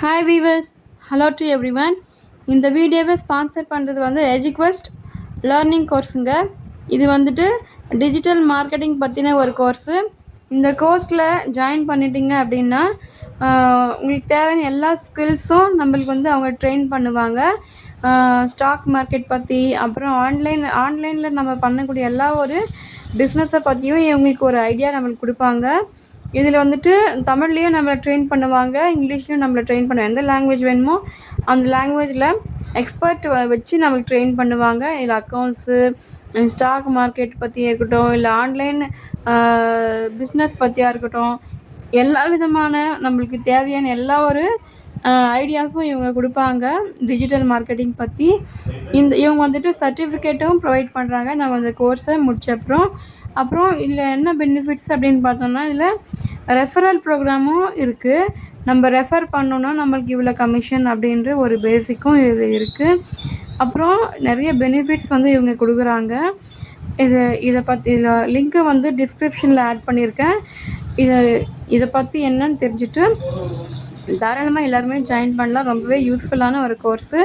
Hi viewers, hello to everyone. இந்த வீடியோவை sponsor பண்ணுறது வந்து எஜுக்வெஸ்ட் லேர்னிங் கோர்ஸுங்க. இது வந்துட்டு டிஜிட்டல் மார்க்கெட்டிங் பற்றின ஒரு கோர்ஸு. இந்த கோர்ஸில் ஜாயின் பண்ணிட்டீங்க அப்படின்னா உங்களுக்கு தேவையான எல்லா ஸ்கில்ஸும் நம்மளுக்கு வந்து அவங்க ட்ரெயின் பண்ணுவாங்க. ஸ்டாக் மார்க்கெட் பற்றி, அப்புறம் ஆன்லைனில் நம்ம பண்ணக்கூடிய எல்லா ஒரு பிஸ்னஸை பற்றியும் இவங்களுக்கு ஒரு ஐடியா நம்மளுக்கு கொடுப்பாங்க. இதில் வந்துட்டு தமிழ்லேயும் நம்மளை ட்ரெயின் பண்ணுவாங்க, இங்கிலீஷ்லேயும் நம்மளை ட்ரெயின் பண்ணுவாங்க. எந்த லாங்குவேஜ் வேணுமோ அந்த லாங்குவேஜில் எக்ஸ்பர்ட் வச்சு நம்மளுக்கு ட்ரெயின் பண்ணுவாங்க. இல்லை அக்கௌண்ட்ஸு, ஸ்டாக் மார்க்கெட் பற்றி இருக்கட்டும், இல்லை ஆன்லைன் பிஸ்னஸ் பற்றியாக இருக்கட்டும், எல்லா விதமான நம்மளுக்கு தேவையான எல்லா ஒரு ஐடியாஸும் இவங்க கொடுப்பாங்க டிஜிட்டல் மார்க்கெட்டிங் பற்றி. இவங்க வந்துட்டு சர்டிஃபிகேட்டும் ப்ரொவைட் பண்ணுறாங்க நம்ம அந்த கோர்ஸை முடிச்சப்புறம். அப்புறம் இதில் என்ன பெனிஃபிட்ஸ் அப்படின்னு பார்த்தோம்னா, இதில் ரெஃபரல் ப்ரோக்ராமும் இருக்குது. நம்ம ரெஃபர் பண்ணோன்னா நம்மளுக்கு இவ்வளோ கமிஷன் அப்படின்ற ஒரு பேசிக்கும் இது இருக்குது. அப்புறம் நிறைய பெனிஃபிட்ஸ் வந்து இவங்க கொடுக்குறாங்க. இதை பற்றி இதில் லிங்க்கை வந்து டிஸ்கிரிப்ஷனில் ஆட் பண்ணியிருக்கேன். இதை பற்றி என்னன்னு தெரிஞ்சுட்டு தாராளமாக எல்லாருமே ஜாயின் பண்ணலாம். ரொம்பவே யூஸ்ஃபுல்லான ஒரு கோர்ஸு.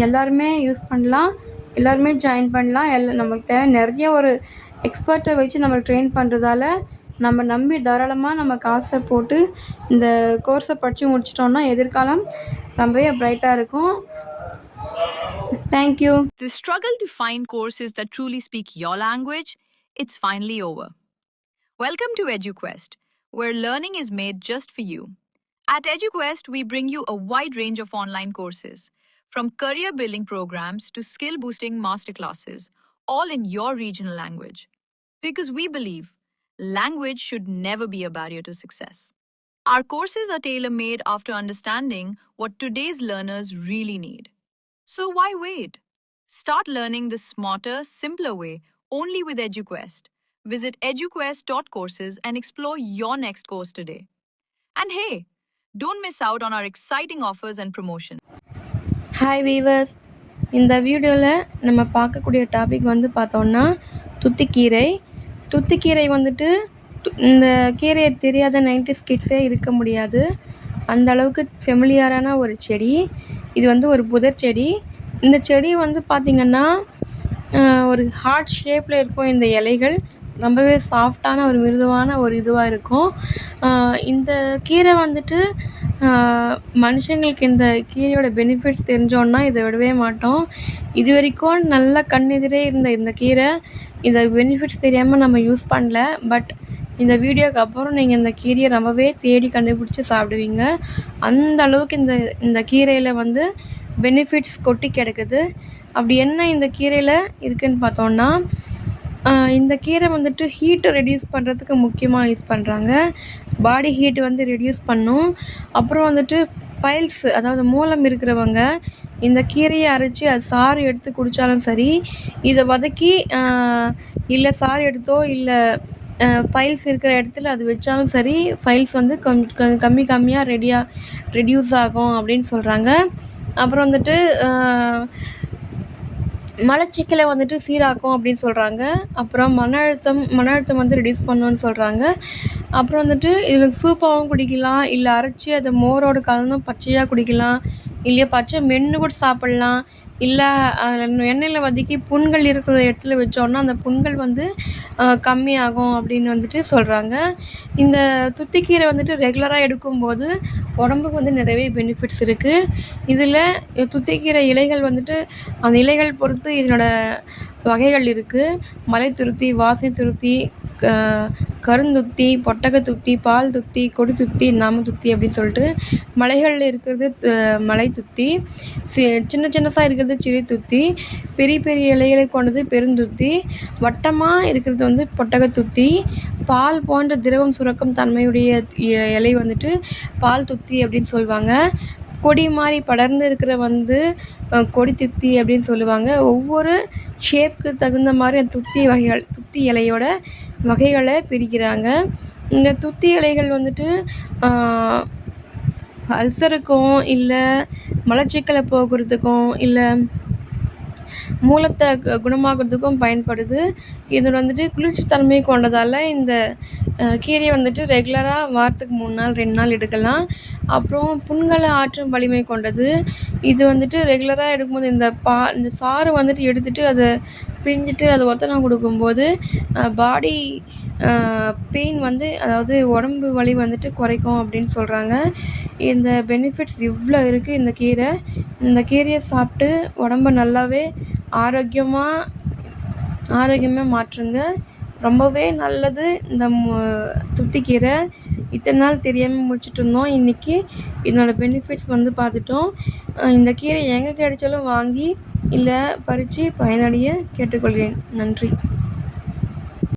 எல்லாருமே யூஸ் பண்ணலாம், எல்லாருமே ஜாயின் பண்ணலாம். நமக்கு தேவை நிறைய ஒரு எக்ஸ்பர்ட்டை வச்சு நம்ம ட்ரெயின் பண்ணுறதால நம்ம நம்பி தாராளமாக நம்ம காசை போட்டு இந்த கோர்ஸை படித்து முடிச்சிட்டோம்னா எதிர்காலம் ரொம்பவே பிரைட்டாக இருக்கும். Thank you. The struggle to find courses that truly speak your language, it's finally over. Welcome to EduQuest, where learning is made just for you. At EduQuest, we bring you a wide range of online courses, from career building programs to skill boosting masterclasses, all in your regional language. Because we believe language should never be a barrier to success. Our courses are tailor-made after understanding what today's learners really need. So why wait? Start learning the smarter, simpler way only with EduQuest. Visit eduquest.courses and explore your next course today. And hey, don't miss out on our exciting offers and promotions. Hi viewers, இந்த வீடியோவில் நம்ம பார்க்கக்கூடிய topic வந்து பார்த்தோன்னா துத்திக்கீரை. துத்திக்கீரை வந்துட்டு இந்த கீரையை தெரியாத 90s கிட்ஸே இருக்க முடியாது. அந்த அளவுக்கு ஃபெமிலியரான ஒரு செடி. இது வந்து ஒரு புதர் செடி. இந்த செடி வந்து பார்த்திங்கன்னா ஒரு ஹார்ட் ஷேப்பில் இருக்கும். இந்த இலைகள் ரொம்பவே சாஃப்டான ஒரு மிருதுவான ஒரு இதுவாக இருக்கும். இந்த கீரை வந்துட்டு மனுஷங்களுக்கு இந்த கீரையோட பெனிஃபிட்ஸ் தெரிஞ்சோன்னா இதை விடவே மாட்டோம். இது வரைக்கும் நல்லா கண்ணெதிரே இருந்த இந்த கீரை இந்த பெனிஃபிட்ஸ் தெரியாமல் நம்ம யூஸ் பண்ணல. பட் இந்த வீடியோக்கு அப்புறம் நீங்கள் இந்த கீரையை ரொம்பவே தேடி கண்டுபிடிச்சி சாப்பிடுவீங்க. அந்த அளவுக்கு இந்த கீரையில் வந்து பெனிஃபிட்ஸ் கொட்டி கிடக்குது. அப்படி என்ன இந்த கீரையில் இருக்குதுன்னு பார்த்தோன்னா, இந்த கீரை வந்துட்டு ஹீட்டை ரெடியூஸ் பண்ணுறதுக்கு முக்கியமாக யூஸ் பண்ணுறாங்க. பாடி ஹீட் வந்து ரெடியூஸ் பண்ணும். அப்புறம் வந்துட்டு பைல்ஸ், அதாவது மூலம் இருக்கிறவங்க இந்த கீரையை அரைச்சி அது சாறு எடுத்து குடித்தாலும் சரி, இதை வதக்கி இல்லை சாறு எடுத்தோ இல்லை ஃபைல்ஸ் இருக்கிற இடத்துல அது வச்சாலும் சரி, ஃபைல்ஸ் வந்து கம்மியாக ரெடியூஸ் ஆகும் அப்படின்னு சொல்கிறாங்க. அப்புறம் வந்துட்டு மலச்சிக்கலை வந்துட்டு சீராக்கும் அப்படின்னு சொல்கிறாங்க. அப்புறம் மன அழுத்தம் வந்து ரெடியூஸ் பண்ணுன்னு சொல்கிறாங்க. அப்புறம் வந்துட்டு இதில் சூப்பாகவும் குடிக்கலாம், இல்லை அரைச்சி அதை மோரோடு கலந்தும் பச்சையாக குடிக்கலாம், இல்லையா பச்சை மென்று கூட சாப்பிட்லாம், இல்லை அதில் எண்ணெயில் வதக்கி புண்கள் இருக்கிற இடத்துல வச்சோன்னா அந்த புண்கள் வந்து கம்மியாகும் அப்படின்னு வந்துட்டு சொல்கிறாங்க. இந்த துத்திக்கீரை வந்துட்டு ரெகுலராக எடுக்கும்போது உடம்புக்கு வந்து நிறையவே பெனிஃபிட்ஸ் இருக்குது. இதில் துத்திக்கீரை இலைகள் வந்துட்டு அந்த இலைகள் பொறுத்து இதனோட வகைகள் இருக்குது. மலைத்துருத்தி, வாசை துருத்தி, கருந்துத்தி, பொட்டகத்துத்தி, பால் துத்தி, கொடி துத்தி, நாமத்துத்தி அப்படின்னு சொல்லிட்டு மலைகளில் இருக்கிறது மலை துத்தி, சின்னதாக இருக்கிறது சிறு துத்தி, பெரிய பெரிய இலைகளை கொண்டது பெருந்துத்தி, வட்டமாக இருக்கிறது வந்து பொட்டகத்துத்தி, பால் போன்ற திரவம் சுரக்கும் தன்மையுடைய இலை வந்துட்டு பால் துத்தி அப்படின்னு சொல்லுவாங்க. கொடி மாதிரி படர்ந்து இருக்கிற வந்து கொடி துத்தி அப்படின்னு சொல்லுவாங்க. ஒவ்வொரு ஷேப்புக்கு தகுந்த மாதிரி அந்த துத்தி இலையோட வகைகளை பிரிக்கிறாங்க. இந்த துத்தி இலைகள் வந்துட்டு அல்சருக்கும், இல்லை மலச்சிக்கலை போக்குறதுக்கும், இல்லை மூலத்தை குணமாக்குறதுக்கும் பயன்படுது. இது வந்துட்டு குளிர்ச்சி தன்மை கொண்டதால் இந்த கீரையை வந்துட்டு ரெகுலராக வாரத்துக்கு 3 நாள் 2 நாள் எடுக்கலாம். அப்புறம் புண்களை ஆற்றும் வலிமை கொண்டது. இது வந்துட்டு ரெகுலராக எடுக்கும்போது இந்த சாறு வந்துட்டு எடுத்துட்டு அதை பிழிஞ்சிட்டு அதை ஒத்தடம் கொடுக்கும்போது பாடி பெயின் வந்து அதாவது உடம்பு வலி வந்துட்டு குறைக்கும் அப்படின்னு சொல்கிறாங்க. இந்த பெனிஃபிட்ஸ் இவ்வளோ இருக்குது இந்த கீரை. இந்த கீரையை சாப்பிட்டு உடம்ப நல்லாவே ஆரோக்கியமாக மாற்றுங்க. ரொம்பவே நல்லது இந்த துத்திக்கீரை. இத்தனை நாள் தெரியாமல் முடிச்சுட்டு இருந்தோம். இன்றைக்கி இதனோட பெனிஃபிட்ஸ் வந்து பார்த்துட்டோம். இந்த கீரை எங்கே கிடைச்சாலும் வாங்கி இல்லை பறித்து பயனடைய கேட்டுக்கொள்கிறேன். நன்றி.